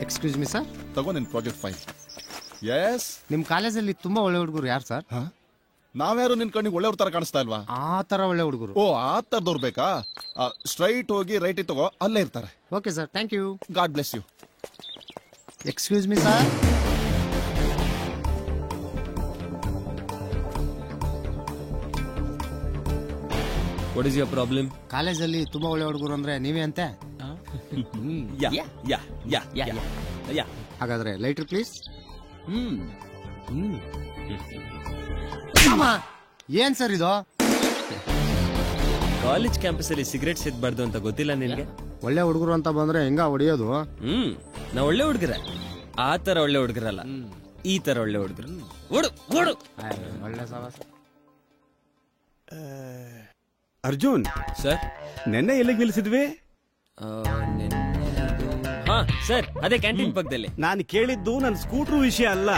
Excuse me sir. ತಗೋ ನಿನ್ project file. S. ನಿಮ್ ಕಾಲೇಜಲ್ಲಿ ತುಂಬಾ ಒಳ್ಳೆ ಹುಡುಗರು ಯಾರು ಸರ್? ನಾವ್ಯಾರು ನಿನ್ ಕಣ್ಣಿಗೆ ಒಳ್ಳೆಯವ್ರ ತರ ಕಾಣಿಸ್ತಾ ಇಲ್ವಾ? ಆ ತರ ಒಳ್ಳೆ ಹುಡುಗರು. ಓ, ಆ ತರದವ್ರು ಬೇಕಾ? ಸ್ಟ್ರೈಟ್ ಹೋಗಿ ರೈಟ್ ತಗೋ, ಅಲ್ಲೇ ಇರ್ತಾರೆ. Okay sir, thank you. God bless you. Excuse me sir. What is your problem? ಕಾಲೇಜಲ್ಲಿ ತುಂಬಾ ಒಳ್ಳೆ ಹುಡುಗರು ಅಂದ್ರೆ ನೀವೇ ಅಂತೆ. ಹಾಗಾದ್ರೆ ಲೈಟರ್ ಪ್ಲೀಸ್. ಏನ್ ಸರ್ ಇದು? ಕಾಲೇಜ್ ಕ್ಯಾಂಪಸ್ ಅಲ್ಲಿ ಸಿಗರೇಟ್ ಸೇದಬಾರ್ದು ಅಂತ ಗೊತ್ತಿಲ್ಲ ನಿನ್ಗೆ? ಒಳ್ಳೆ ಹುಡುಗರು ಅಂತ ಬಂದ್ರೆ ಹೆಂಗ ಹೊಡಿಯೋದು? ನಾ ಒಳ್ಳೆ ಹುಡುಗರ, ಆ ತರ ಒಳ್ಳೆ ಹುಡುಗರಲ್ಲ, ಈ ತರ ಒಳ್ಳೆ ಹುಡುಗರು. ಒಳ್ಳೆ ಸವಾಸ. ಅರ್ಜುನ್ ಸರ್, ನೆನ್ನೆ ಎಲ್ಲಿಗೆ ನಿಲ್ಸಿದ್ವಿ? ಹಾ ಸರ್, ಅದೇ ಕ್ಯಾಂಟೀನ್ ಪಕ್ಕದಲ್ಲಿ. ನಾನು ಕೇಳಿದ್ದು ನನ್ನ ಸ್ಕೂಟ್ರು ವಿಷಯ ಅಲ್ಲ.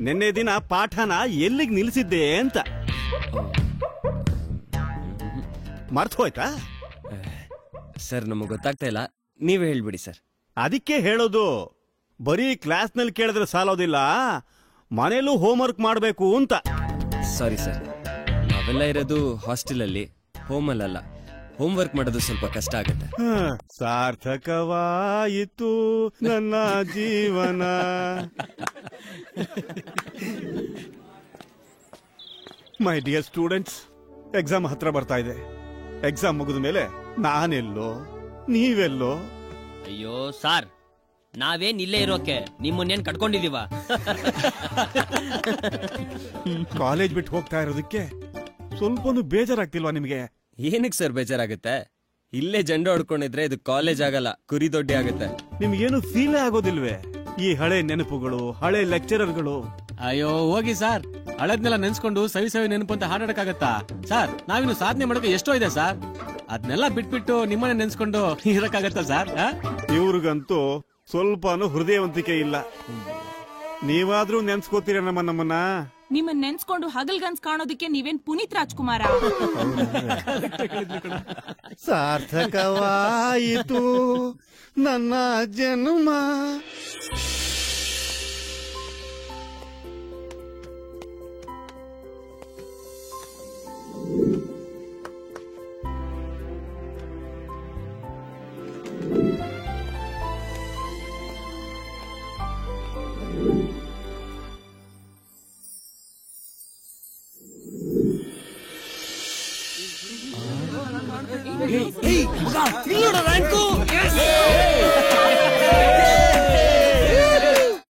ನಿನ್ನೆ ದಿನ ಪಾಠನ ಎಲ್ಲಿಗೆ ನಿಲ್ಸಿದ್ದೆ ಅಂತ. ಮರ್ತು ಹೋಯ್ತಾ? ಸರ್, ನಮಗ್ ಗೊತ್ತಾಗ್ತಾ ಇಲ್ಲ, ನೀವೇ ಹೇಳ್ಬಿಡಿ ಸರ್. ಅದಕ್ಕೆ ಹೇಳೋದು, ಬರೀ ಕ್ಲಾಸ್ ನಲ್ಲಿ ಕೇಳಿದ್ರೆ ಸಾಲೋದಿಲ್ಲ, ಮನೇಲೂ ಹೋಮ್ವರ್ಕ್ ಮಾಡಬೇಕು ಅಂತ. ಸಾರಿ ಸರ್, ನಾವೆಲ್ಲ ಇರೋದು ಹಾಸ್ಟೆಲ್ ಅಲ್ಲಿ, ಹೋಮಲ್ಲ. ಹೋಮ್ ವರ್ಕ್ ಮಾಡೋದು ಸ್ವಲ್ಪ ಕಷ್ಟ ಆಗುತ್ತೆ. ಸಾರ್ಥಕವಾಯಿತು ನನ್ನ ಜೀವನ. ಮೈ ಡಿಯರ್ ಸ್ಟೂಡೆಂಟ್ಸ್, ಎಕ್ಸಾಮ್ ಹತ್ರ ಬರ್ತಾ ಇದೆ. ಎಕ್ಸಾಮ್ ಮುಗಿದ ಮೇಲೆ ನಾನೆಲ್ಲೋ ನೀವೆಲ್ಲೋ. ಅಯ್ಯೋ ಸಾರ್, ನಾವೇನ್ ಇಲ್ಲೇ ಇರೋಕೆ ನಿಮ್ಮನ್ನೇನ್ ಕಟ್ಕೊಂಡಿದೀವ? ಕಾಲೇಜ್ ಬಿಟ್ಟು ಹೋಗ್ತಾ ಇರೋದಕ್ಕೆ ಸ್ವಲ್ಪನೂ ಬೇಜಾರಾಗ್ತಿಲ್ವಾ ನಿಮ್ಗೆ? ಏನಕ್ಕೆ ಸರ್ ಬೇಜಾರಾಗುತ್ತೆ? ಇಲ್ಲೇ ಜಂಡ ಹೊಡ್ಕೊಂಡಿದ್ರೆ ಇದು ಕಾಲೇಜ್ ಆಗಲ್ಲ, ಕುರಿ ದೊಡ್ಡಿ ಆಗುತ್ತೆ. ನಿಮ್ಗೇನು ಫೀಲ್ ಆಗೋದಿಲ್ವೇ? ಈ ಹಳೆ ನೆನಪುಗಳು, ಹಳೆ ಲೆಕ್ಚರರ್ಗಳು. ಅಯ್ಯೋ ಹೋಗಿ ಸರ್, ಹಳದ್ನೆಲ್ಲ ನೆನ್ಸ್ಕೊಂಡು ಸವಿ ಸವಿ ನೆನಪು ಅಂತ ಹಾಡಾಡಕ್ಕಾಗತ್ತಾ ಸರ್? ನಾವಿನ್ನು ಸಾಧನೆ ಮಾಡೋಕೆ ಎಷ್ಟೋ ಇದೆ ಸರ್. ಅದನ್ನೆಲ್ಲ ಬಿಟ್ಬಿಟ್ಟು ನಿಮ್ಮನೆ ನೆನ್ಸ್ಕೊಂಡು ಇರಕ್ಕಾಗತ್ತಾ ಸರ್? ಇವ್ರಿಗಂತೂ ಸ್ವಲ್ಪನೂ ಹೃದಯವಂತಿಕೆ ಇಲ್ಲ. ನೀವಾದ್ರೂ ನೆನ್ಸ್ಕೋತೀರ ನಮ್ಮನ್ನ? ನಿಮ್ಮನ್ನ ನೆನ್ಸ್ಕೊಂಡು ಹಗಲ್ಗನ್ಸ್ ಕಾಣೋದಿಕ್ಕೆ ನೀವೇನ್ ಪುನೀತ್ ರಾಜ್ಕುಮಾರ? ಸಾರ್ಥಕವಾಯಿತು ನನ್ನ ಜನ್ಮ.